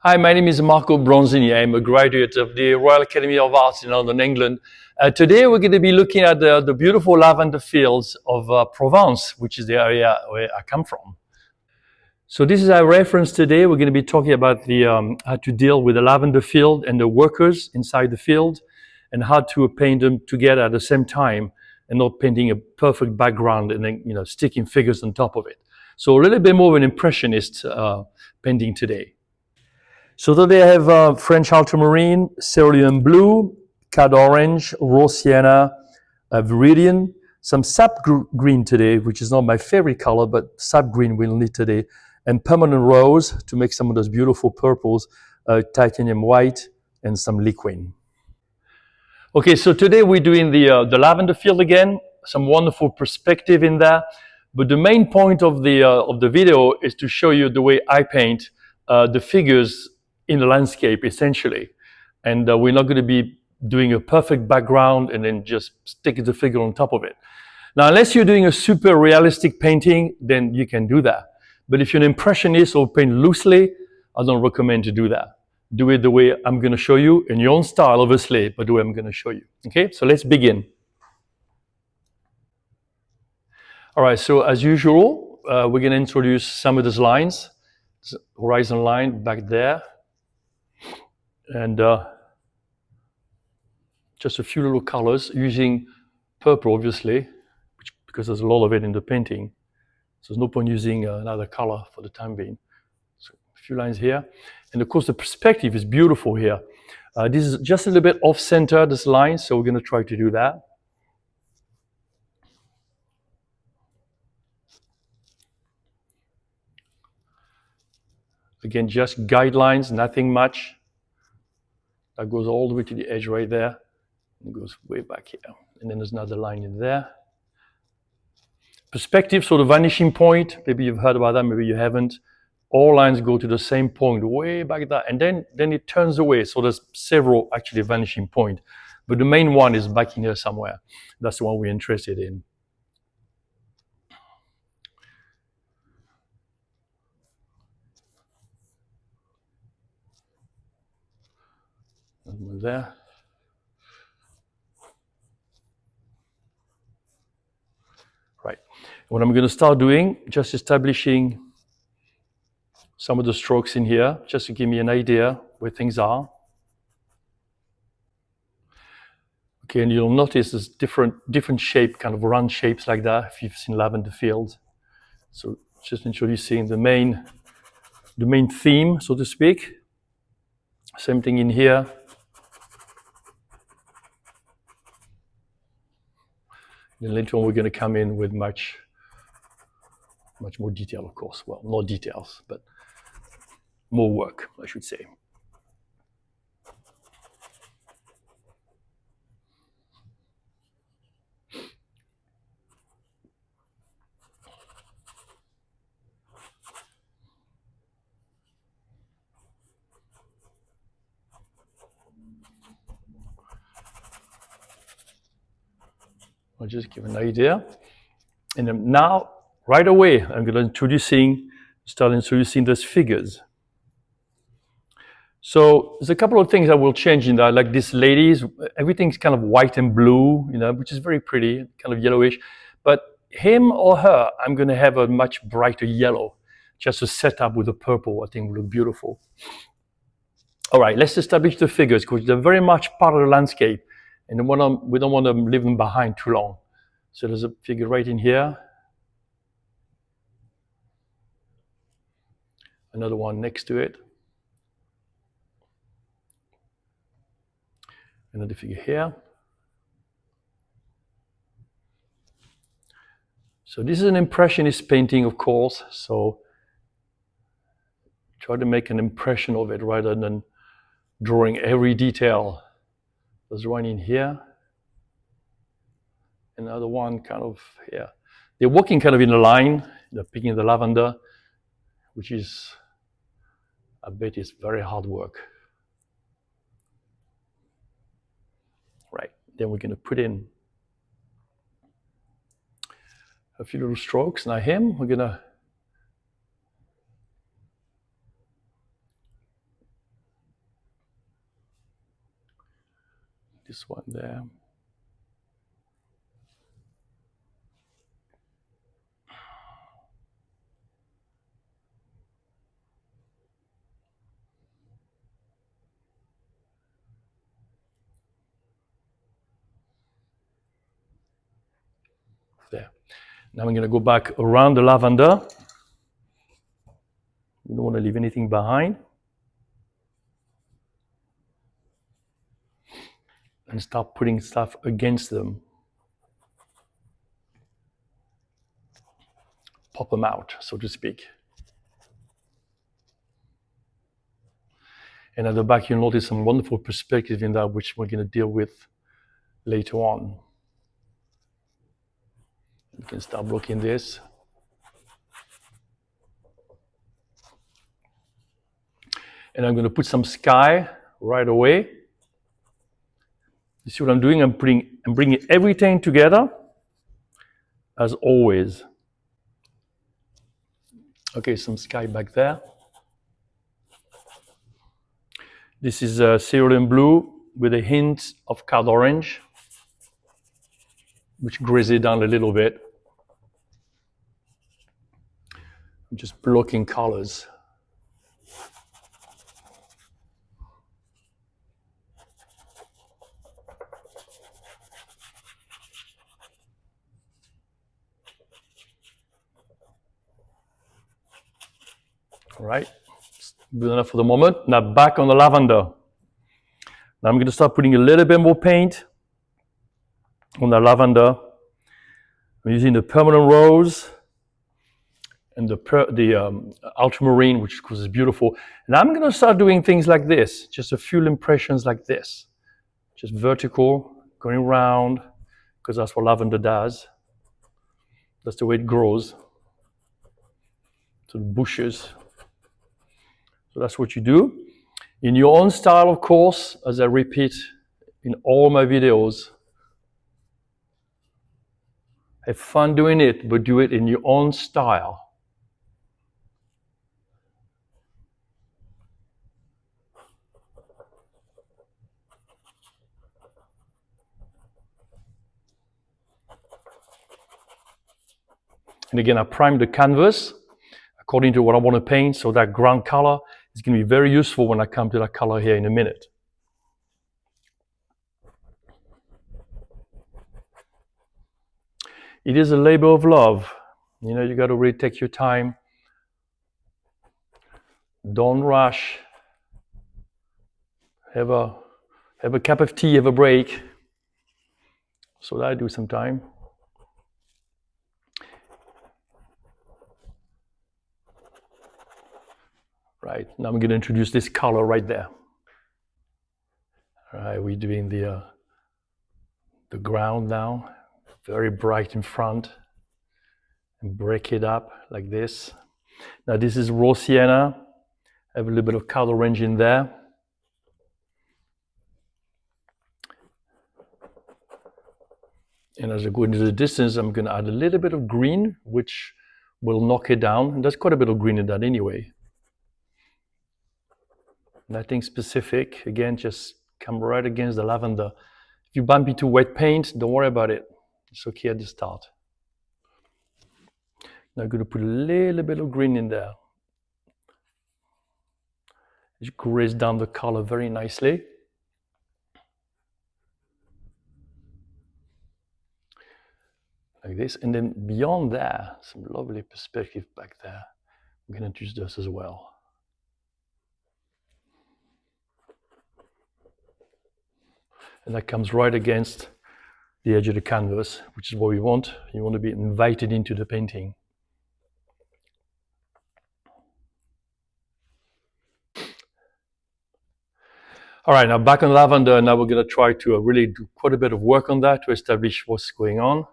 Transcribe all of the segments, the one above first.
Hi, my name is Marco Bronzini. I'm a graduate of the Royal Academy of Arts in London, England. Today we're going to be looking at the beautiful lavender fields of Provence, which is the area where I come from. So this is our reference today. We're going to be talking about how to deal with the lavender field and the workers inside the field, and how to paint them together at the same time, and not painting a perfect background and then sticking figures on top of it. So a little bit more of an impressionist painting today. So today I have French ultramarine, cerulean blue, cad orange, raw sienna, viridian, some sap green today, which is not my favorite color, but sap green we'll need today, and permanent rose to make some of those beautiful purples, titanium white, and some liquid. Okay, so today we're doing the lavender field again, some wonderful perspective in there, but the main point of the video is to show you the way I paint the figures in the landscape, essentially. And we're not going to be doing a perfect background and then just stick the figure on top of it. Now, unless you're doing a super realistic painting, then you can do that. But if you're an impressionist or paint loosely, I don't recommend to do that. Do it the way I'm going to show you, in your own style, obviously, but the way I'm going to show you. Okay, so let's begin. All right, so as usual, we're going to introduce some of those lines. Horizon line back there. And just a few little colors using purple, obviously, because there's a lot of it in the painting. So there's no point using another color for the time being. So a few lines here. And of course, the perspective is beautiful here. This is just a little bit off-center, this line, so we're going to try to do that. Again, just guidelines, nothing much. That goes all the way to the edge right there. It goes way back here. And then there's another line in there. Perspective, so the vanishing point, maybe you've heard about that, maybe you haven't. All lines go to the same point, way back there, and then it turns away. So there's several actually vanishing points. But the main one is back in here somewhere. That's the one we're interested in. There. Right. What I'm going to start doing, just establishing some of the strokes in here, just to give me an idea where things are. Okay, and you'll notice there's different shape, kind of round shapes like that, if you've seen Lavender Fields. So just introducing the main theme, so to speak. Same thing in here. Then later on, we're going to come in with much more detail, of course. Well, not details, but more work, I should say. I'll just give an idea. And then now, right away, I'm going to start introducing those figures. So there's a couple of things that will change in that, like this lady's, everything's kind of white and blue, which is very pretty, kind of yellowish. But him or her, I'm going to have a much brighter yellow, just to set up with the purple. I think will look beautiful. All right, let's establish the figures, because they're very much part of the landscape, and we don't want to leave them behind too long. So there's a figure right in here. Another one next to it. Another figure here. So this is an Impressionist painting, of course, so try to make an impression of it rather than drawing every detail. There's one in here. Another one kind of here. They're walking kind of in a line. They're picking the lavender, which is, I bet it's very hard work. Right, then we're going to put in a few little strokes. Now him, we're going to this one there. There. Now I'm going to go back around the lavender. You don't want to leave anything behind. And start putting stuff against them. Pop them out, so to speak. And at the back, you'll notice some wonderful perspective in that, which we're going to deal with later on. You can start blocking this. And I'm going to put some sky right away. You see what I'm doing? I'm bringing everything together, as always. Okay, some sky back there. This is cerulean blue with a hint of cloud orange, which grays it down a little bit. I'm just blocking colors. All right, good enough for the moment. Now back on the lavender. Now I'm going to start putting a little bit more paint on the lavender. I'm using the permanent rose and the ultramarine, which of course is beautiful. And I'm going to start doing things like this, just a few impressions like this. Just vertical, going around, because that's what lavender does. That's the way it grows. So the bushes. So that's what you do. In your own style, of course, as I repeat in all my videos. Have fun doing it, but do it in your own style. And again, I prime the canvas according to what I want to paint, so that ground color is going to be very useful when I come to that color here in a minute. It is a labor of love. You know, you got to really take your time. Don't rush. Have a cup of tea, have a break. So that I do sometime. Right, now I'm going to introduce this color right there. All right, we're doing the ground now, very bright in front, and break it up like this. Now this is raw sienna. I have a little bit of color range in there. And as I go into the distance, I'm going to add a little bit of green, which will knock it down. And there's quite a bit of green in that anyway. Nothing specific. Again, just come right against the lavender. If you bump into wet paint, don't worry about it. It's okay at the start. Now I'm going to put a little bit of green in there. It grays down the color very nicely. Like this. And then beyond there, some lovely perspective back there. I'm going to introduce this as well. And that comes right against the edge of the canvas, which is what we want. You want to be invited into the painting. All right, now back on lavender. Now we're going to try to really do quite a bit of work on that to establish what's going on.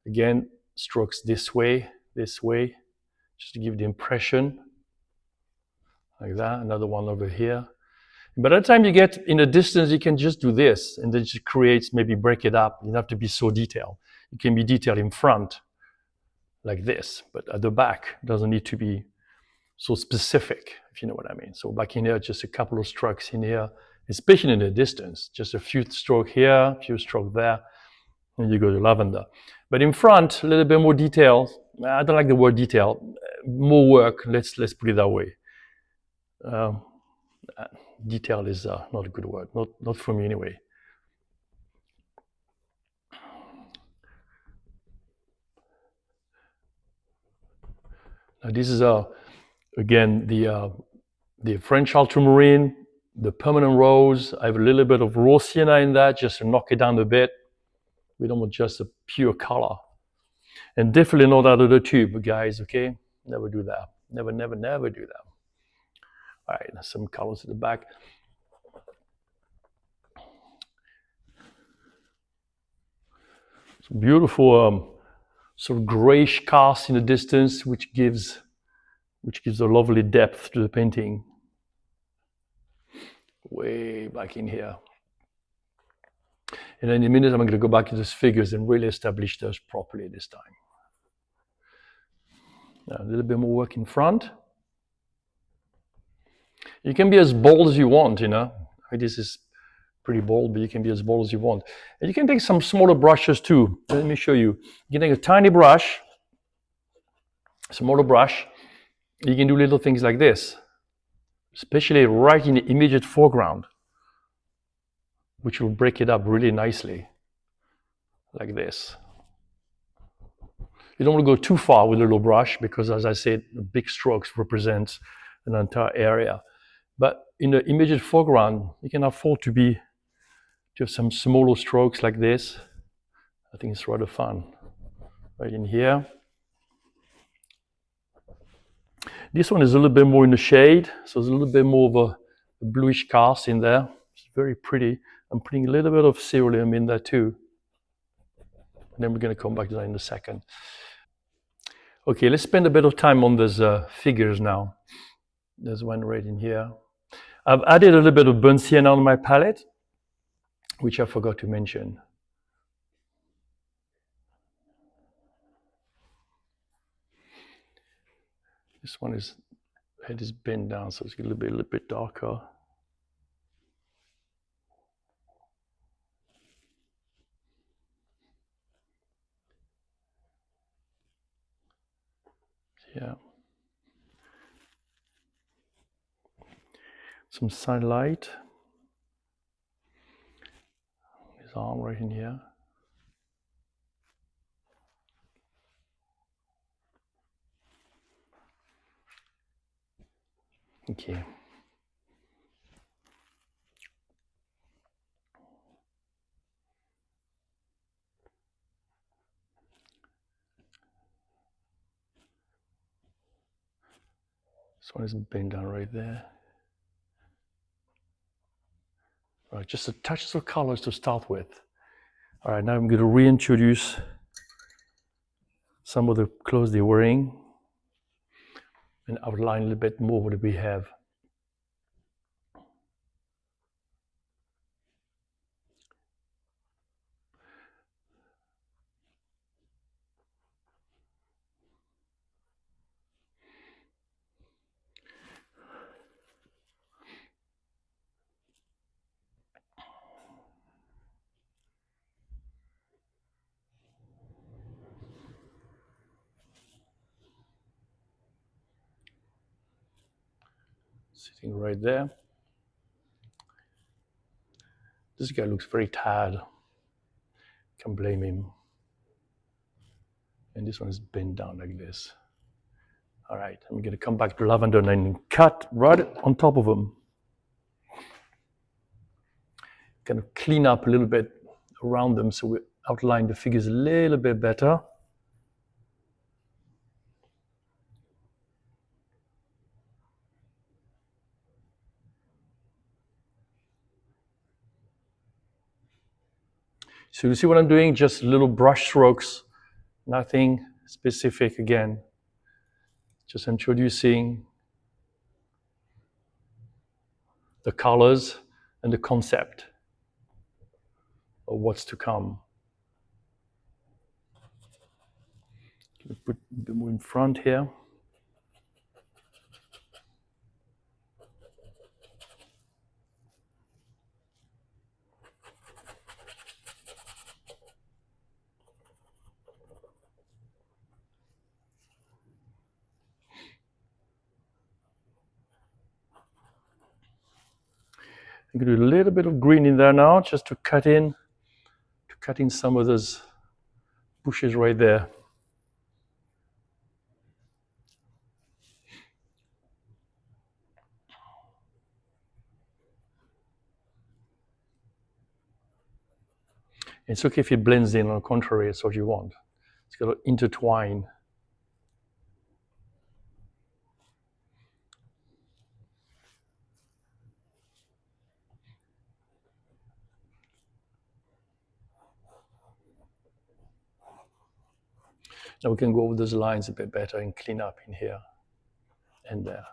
Again, strokes this way, just to give the impression. Like that. Another one over here. By the time you get in the distance, you can just do this, and then it just creates, maybe break it up. You don't have to be so detailed. You can be detailed in front, like this, but at the back, it doesn't need to be so specific, if you know what I mean. So back in here, just a couple of strokes in here, especially in the distance. Just a few strokes here, a few strokes there, and you go to lavender. But in front, a little bit more detail. I don't like the word detail. More work. Let's put it that way. Detail is not a good word. Not for me anyway. Now this is again the French ultramarine, the permanent rose. I have a little bit of raw sienna in that just to knock it down a bit. We don't want just a pure color. And definitely not out of the tube, guys, okay? Never do that. Never do that. All right, some colors at the back. Some beautiful sort of grayish cast in the distance, which gives a lovely depth to the painting. Way back in here. And in a minute, I'm going to go back to those figures and really establish those properly this time. Now, a little bit more work in front. You can be as bold as you want, you know. This is pretty bold, but you can be as bold as you want. And you can take some smaller brushes too. Let me show you. You can take a tiny brush, smaller brush. You can do little things like this, especially right in the immediate foreground, which will break it up really nicely, like this. You don't want to go too far with a little brush because, as I said, the big strokes represent an entire area. But in the immediate foreground, you can afford to have some smaller strokes like this. I think it's rather fun. Right in here. This one is a little bit more in the shade, so there's a little bit more of a bluish cast in there. It's very pretty. I'm putting a little bit of ceruleum in there too. And then we're going to come back to that in a second. Okay, let's spend a bit of time on those figures now. There's one right in here. I've added a little bit of burnt sienna on my palette, which I forgot to mention. This one head is bent down, so it's a little bit darker. Yeah. Some sunlight. His arm right in here. Okay. This one is bent down right there. Right, just a touch of colors to start with. All right, now I'm going to reintroduce some of the clothes they're wearing and outline a little bit more what we have. Sitting right there. This guy looks very tired. Can't blame him. And this one is bent down like this. All right, I'm going to come back to lavender and cut right on top of them. Kind of clean up a little bit around them so we outline the figures a little bit better. So you see what I'm doing? Just little brush strokes, nothing specific again. Just introducing the colors and the concept of what's to come. Put a bit more in front here. I'm going to do a little bit of green in there now, just to cut in some of those bushes right there. It's okay if it blends in, on the contrary, it's what you want. It's got to intertwine. Now we can go over those lines a bit better and clean up in here and there.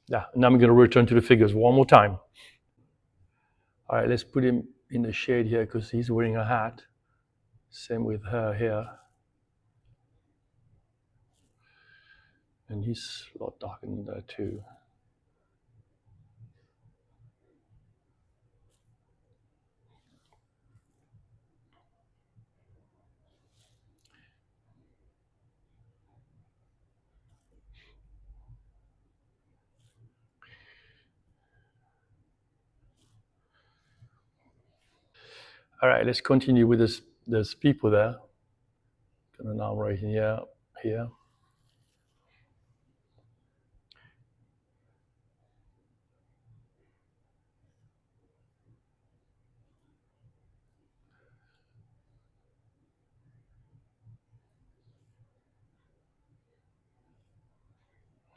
Yeah, now I'm going to return to the figures one more time. All right, let's put him in the shade here because he's wearing a hat. Same with her here. And he's a lot darker than that too. All right, let's continue with this. There's people there. Got an arm right here.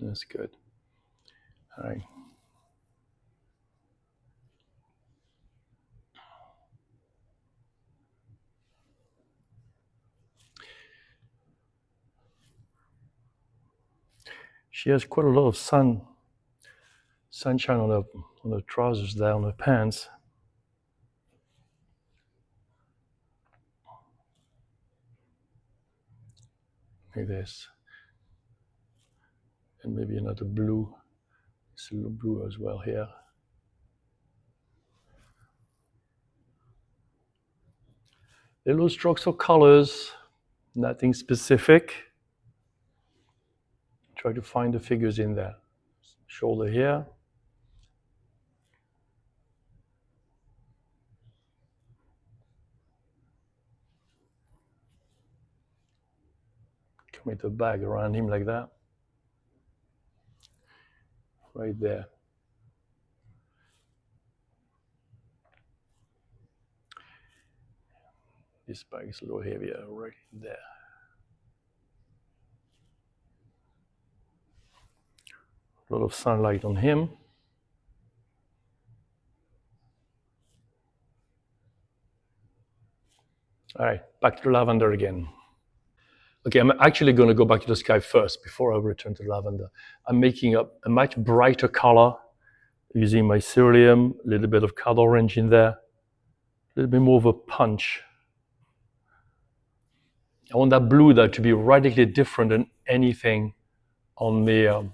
That's good. All right. She has quite a lot of sunshine on her trousers there, on her pants. Like this. And maybe another blue. It's a little blue as well here. Little strokes of colors, nothing specific. Try to find the figures in there. Shoulder here. Commit the bag around him like that. Right there. This bag is a little heavier right there. A lot of sunlight on him. All right, back to the lavender again. Okay, I'm actually going to go back to the sky first before I return to the lavender. I'm making a much brighter color using my cerulean, a little bit of colored orange in there, a little bit more of a punch. I want that blue there to be radically different than anything on the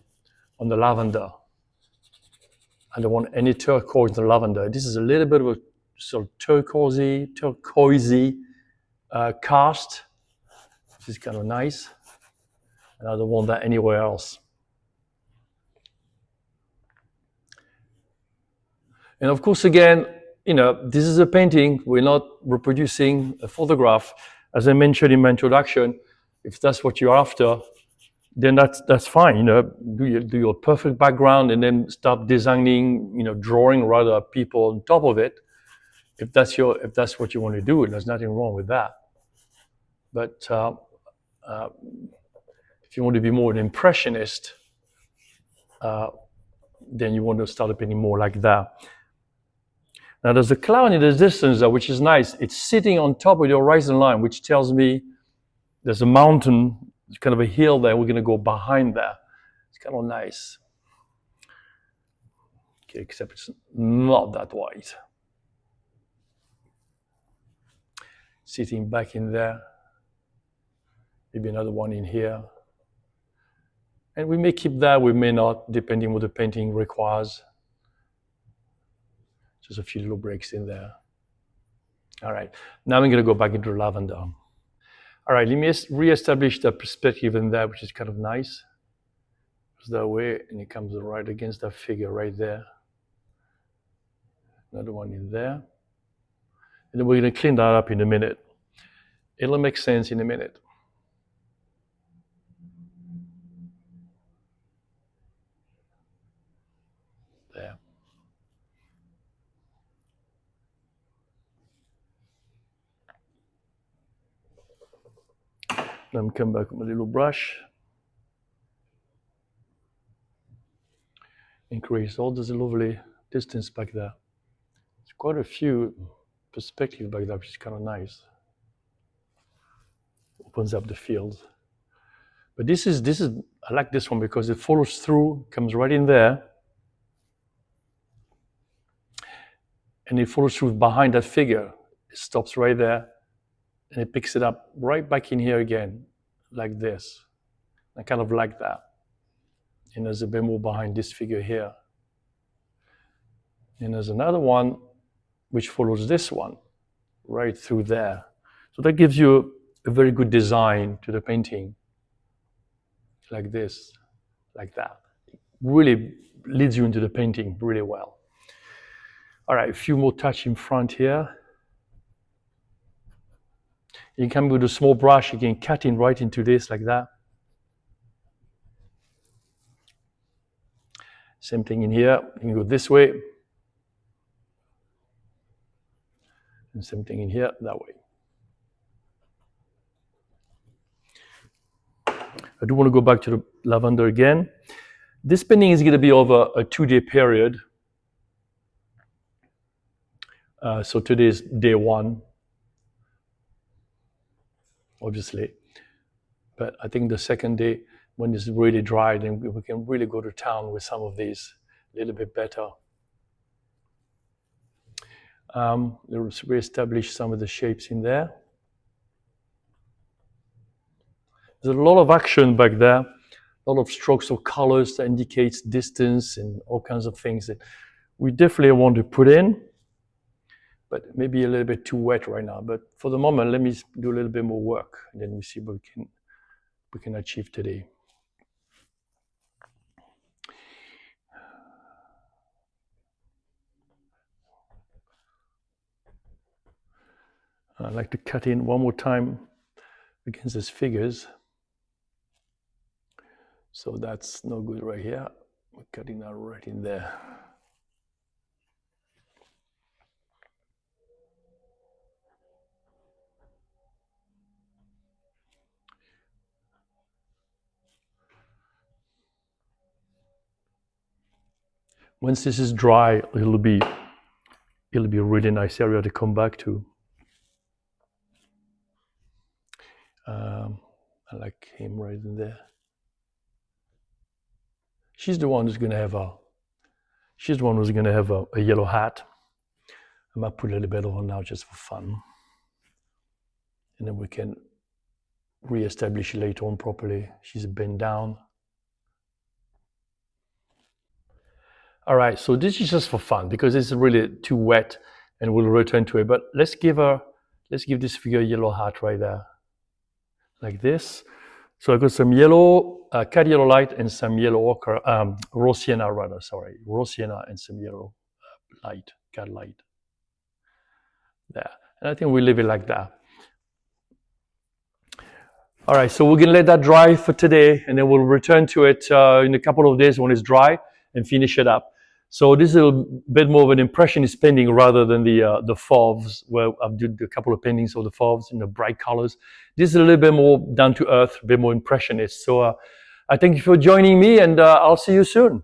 lavender. I don't want any turquoise in the lavender. This is a little bit of a sort of turquoisey cast. This is kind of nice. And I don't want that anywhere else. And of course, again, this is a painting. We're not reproducing a photograph. As I mentioned in my introduction, if that's what you're after, then that's fine. Do your perfect background and then start designing, drawing rather people on top of it. If that's what you want to do, there's nothing wrong with that. But if you want to be more an impressionist, then you want to start painting more like that. Now there's a cloud in the distance there, which is nice. It's sitting on top of the horizon line, which tells me there's a mountain, kind of a hill there. We're going to go behind that. It's kind of nice. Okay, except it's not that white. Sitting back in there. Maybe another one in here. And we may keep that, we may not, depending on what the painting requires. Just a few little breaks in there. All right, now I'm going to go back into lavender. All right, let me re-establish the perspective in there, which is kind of nice. It's that way, and it comes right against that figure right there. Another one in there. And then we're going to clean that up in a minute. It'll make sense in a minute. There. Then come back with my little brush. Increase all this lovely distance back there. There's quite a few perspectives back there, which is kind of nice. Opens up the field. But this is I like this one because it follows through, comes right in there, and it follows through behind that figure. It stops right there, and it picks it up right back in here again, like this. I kind of like that. And there's a bit more behind this figure here. And there's another one which follows this one right through there. So that gives you a very good design to the painting. Like this, like that. Really leads you into the painting really well. All right, a few more touch in front here. You can with a small brush, you can cut in right into this like that. Same thing in here, you can go this way. And same thing in here, that way. I do want to go back to the lavender again. This painting is going to be over a 2-day period. So today is day 1, obviously. But I think the second day, when it's really dry, then we can really go to town with some of these a little bit better. Let's reestablish some of the shapes in there. There's a lot of action back there, a lot of strokes of colors that indicates distance and all kinds of things that we definitely want to put in, but maybe a little bit too wet right now. But for the moment, let me do a little bit more work, and then we see what we can achieve today. I'd like to cut in one more time against these figures. So that's no good right here. We're cutting that right in there. Once this is dry, it'll be a really nice area to come back to. I like him right in there. She's the one who's going to have a yellow hat. I might put a little bit on now just for fun. And then we can re-establish it later on properly. She's bent down. All right, so this is just for fun because it's really too wet and we'll return to it. But let's give this figure a yellow hat right there. Like this. So I got some yellow, cad yellow light and some yellow ochre, raw sienna rather, sorry. Raw sienna and some yellow light, cad light. There. And I think we'll leave it like that. All right, so we're gonna let that dry for today and then we'll return to it in a couple of days when it's dry and finish it up. So this is a bit more of an Impressionist painting rather than the fauves, where I've did a couple of paintings of the fauves in the bright colors. This is a little bit more down to earth, a bit more Impressionist. So I thank you for joining me and I'll see you soon.